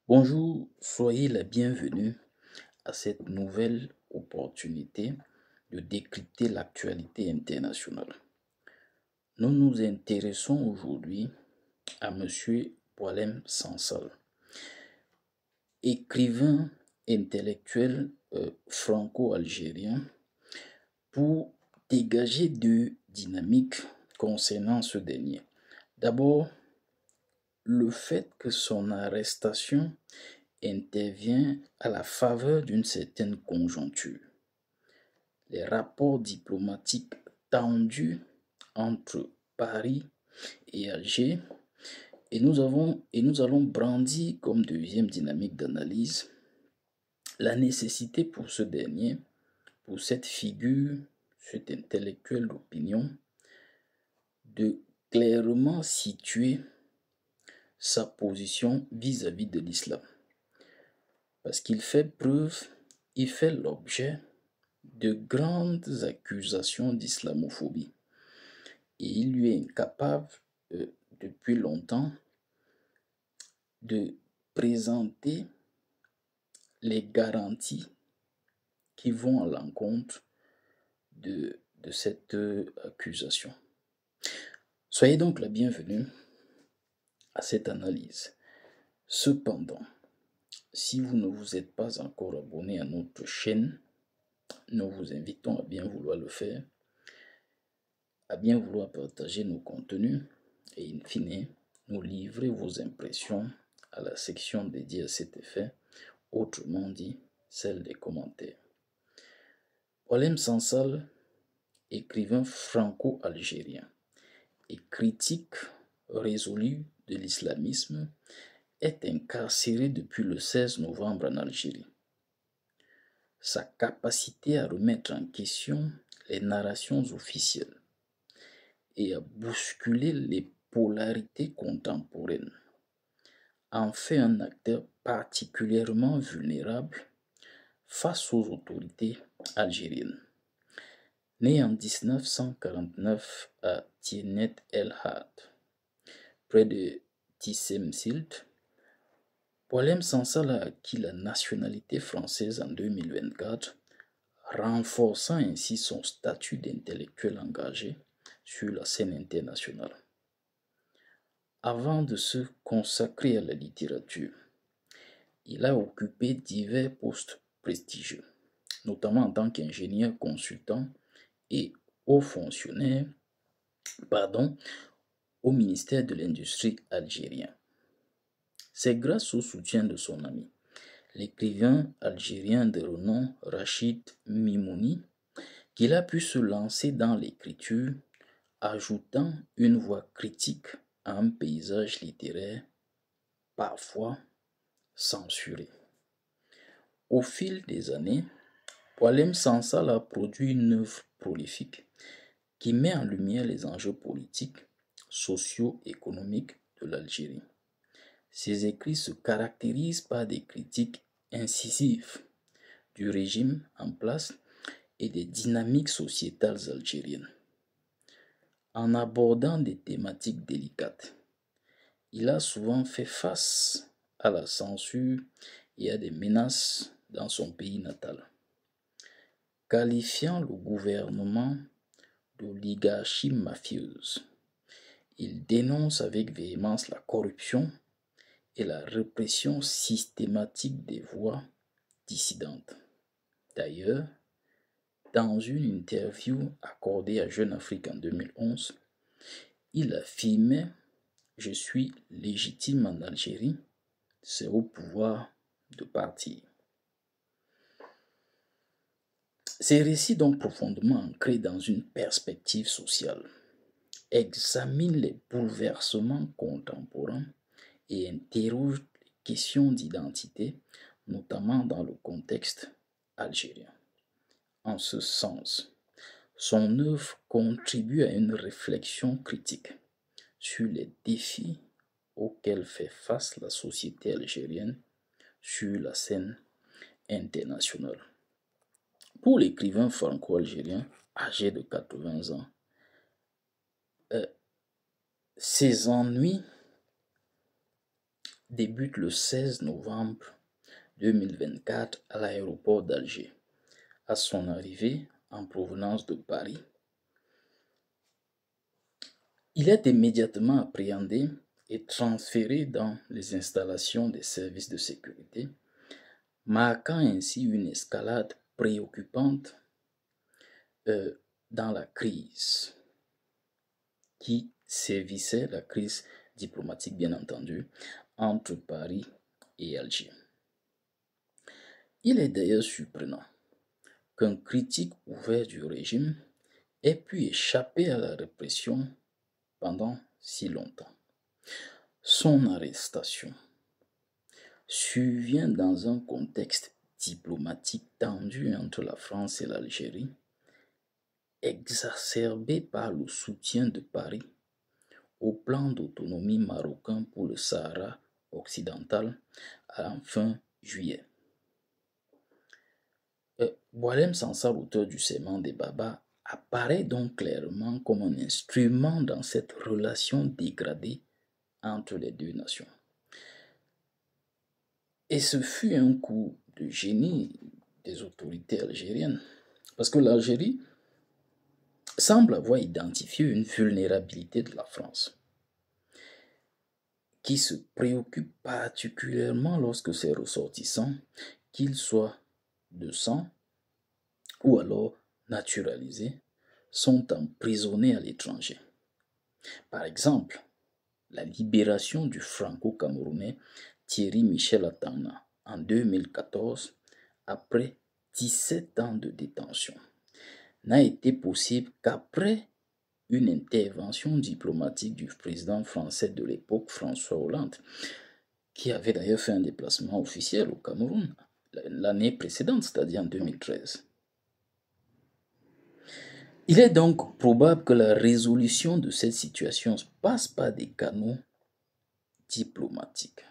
Bonjour, soyez la bienvenue à cette nouvelle opportunité de décrypter l'actualité internationale. Nous nous intéressons aujourd'hui à Monsieur Boualem Sansal, écrivain intellectuel franco-algérien, pour dégager deux dynamiques concernant ce dernier. D'abord, le fait que son arrestation intervient à la faveur d'une certaine conjoncture. Les rapports diplomatiques tendus entre Paris et Alger, et nous allons brandir comme deuxième dynamique d'analyse la nécessité pour ce dernier, pour cette figure, cet intellectuel d'opinion, de clairement situer sa position vis-à-vis de l'islam. Parce qu'il fait l'objet de grandes accusations d'islamophobie. Et il lui est incapable, depuis longtemps, de présenter les garanties qui vont à l'encontre de cette accusation. Soyez donc la bienvenue à cette analyse. Cependant, si vous ne vous êtes pas encore abonné à notre chaîne, nous vous invitons à bien vouloir le faire, à bien vouloir partager nos contenus et in fine, nous livrer vos impressions à la section dédiée à cet effet, autrement dit, celle des commentaires. Boualem Sansal, écrivain franco-algérien et critique résolu de l'islamisme, est incarcéré depuis le 16 novembre en Algérie. Sa capacité à remettre en question les narrations officielles et à bousculer les polarités contemporaines en fait un acteur particulièrement vulnérable face aux autorités algériennes. Né en 1949 à Tiennet El Had, près de Tissemsilt, Boualem Sansal a acquis la nationalité française en 2024, renforçant ainsi son statut d'intellectuel engagé sur la scène internationale. Avant de se consacrer à la littérature, il a occupé divers postes prestigieux, notamment en tant qu'ingénieur consultant et haut fonctionnaire au ministère de l'Industrie algérien. C'est grâce au soutien de son ami, l'écrivain algérien de renom Rachid Mimouni, qu'il a pu se lancer dans l'écriture, ajoutant une voix critique à un paysage littéraire parfois censuré. Au fil des années, Boualem Sansal a produit une œuvre prolifique qui met en lumière les enjeux politiques, socio-économiques de l'Algérie. Ses écrits se caractérisent par des critiques incisives du régime en place et des dynamiques sociétales algériennes. En abordant des thématiques délicates, il a souvent fait face à la censure et à des menaces dans son pays natal. Qualifiant le gouvernement d'oligarchie mafieuse, il dénonce avec véhémence la corruption et la répression systématique des voix dissidentes. D'ailleurs, dans une interview accordée à Jeune Afrique en 2011, il affirmait « Je suis légitime en Algérie, c'est au pouvoir de partir ». Ces récits, donc profondément ancrés dans une perspective sociale, examinent les bouleversements contemporains et interrogent les questions d'identité, notamment dans le contexte algérien. En ce sens, son œuvre contribue à une réflexion critique sur les défis auxquels fait face la société algérienne sur la scène internationale. Pour l'écrivain franco-algérien âgé de 80 ans, ses ennuis débute le 16 novembre 2024 à l'aéroport d'Alger. À son arrivée en provenance de Paris, il est immédiatement appréhendé et transféré dans les installations des services de sécurité, marquant ainsi une escalade préoccupante dans la crise qui sévissait, la crise diplomatique bien entendu, entre Paris et Alger. Il est d'ailleurs surprenant qu'un critique ouvert du régime ait pu échapper à la répression pendant si longtemps. Son arrestation survient dans un contexte diplomatique tendu entre la France et l'Algérie, exacerbé par le soutien de Paris au plan d'autonomie marocain pour le Sahara occidental en fin juillet. Boualem Sansal, auteur du Serment des Baba, apparaît donc clairement comme un instrument dans cette relation dégradée entre les deux nations. Et ce fut un coup de génie des autorités algériennes, parce que l'Algérie semble avoir identifié une vulnérabilité de la France, qui se préoccupe particulièrement lorsque ses ressortissants, qu'ils soient de sang ou alors naturalisés, sont emprisonnés à l'étranger. Par exemple, la libération du franco-camerounais Thierry Michel Atanga en 2014, après 17 ans de détention, n'a été possible qu'après une intervention diplomatique du président français de l'époque, François Hollande, qui avait d'ailleurs fait un déplacement officiel au Cameroun l'année précédente, c'est-à-dire en 2013. Il est donc probable que la résolution de cette situation passe par des canaux diplomatiques.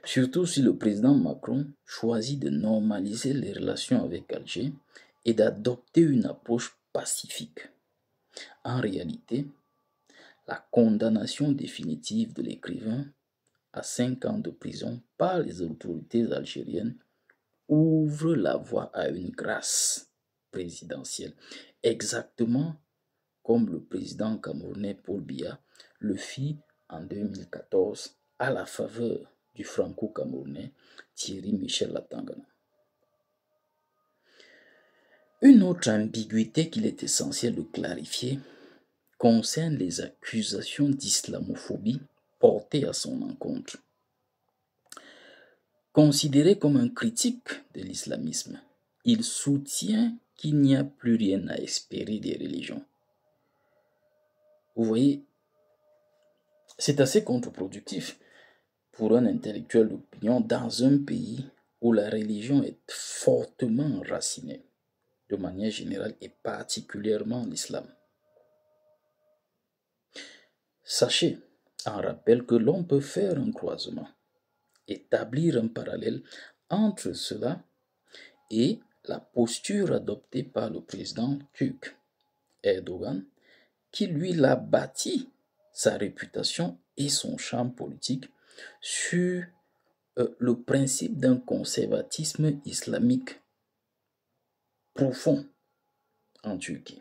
Surtout si le président Macron choisit de normaliser les relations avec Alger et d'adopter une approche pacifique. En réalité, la condamnation définitive de l'écrivain à 5 ans de prison par les autorités algériennes ouvre la voie à une grâce présidentielle, exactement comme le président camerounais Paul Biya le fit en 2014 à la faveur du franco-camerounais Thierry Michel Atanga. Une autre ambiguïté qu'il est essentiel de clarifier concerne les accusations d'islamophobie portées à son encontre. Considéré comme un critique de l'islamisme, il soutient qu'il n'y a plus rien à espérer des religions. Vous voyez, c'est assez contre-productif pour un intellectuel d'opinion dans un pays où la religion est fortement enracinée, de manière générale et particulièrement l'islam. Sachez, en rappel, que l'on peut faire un croisement, établir un parallèle entre cela et la posture adoptée par le président turc Erdogan, qui lui l'a bâti sa réputation et son champ politique sur le principe d'un conservatisme islamique profond en Turquie.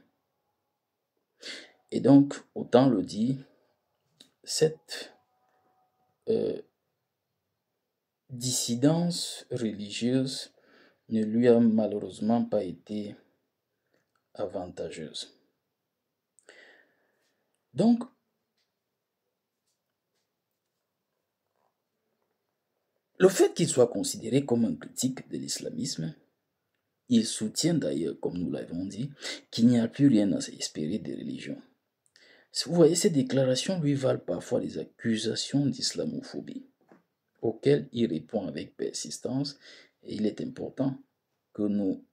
Et donc, autant le dire, cette dissidence religieuse ne lui a malheureusement pas été avantageuse. Donc, le fait qu'il soit considéré comme un critique de l'islamisme, il soutient d'ailleurs, comme nous l'avons dit, qu'il n'y a plus rien à espérer des religions. Vous voyez, ces déclarations lui valent parfois des accusations d'islamophobie, auxquelles il répond avec persistance, et il est important que nous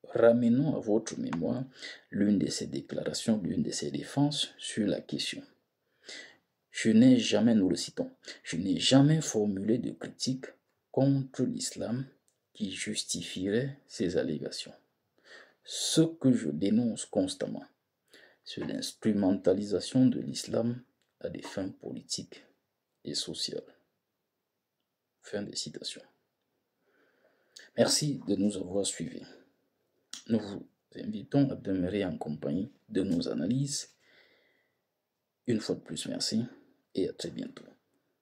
ramenons à votre mémoire l'une de ses déclarations, l'une de ses défenses sur la question. Je n'ai jamais, nous le citons, je n'ai jamais formulé de critique contre l'islam qui justifierait ces allégations. Ce que je dénonce constamment, c'est l'instrumentalisation de l'islam à des fins politiques et social. Fin de citation. Merci de nous avoir suivis. Nous vous invitons à demeurer en compagnie de nos analyses. Une fois de plus, merci et à très bientôt.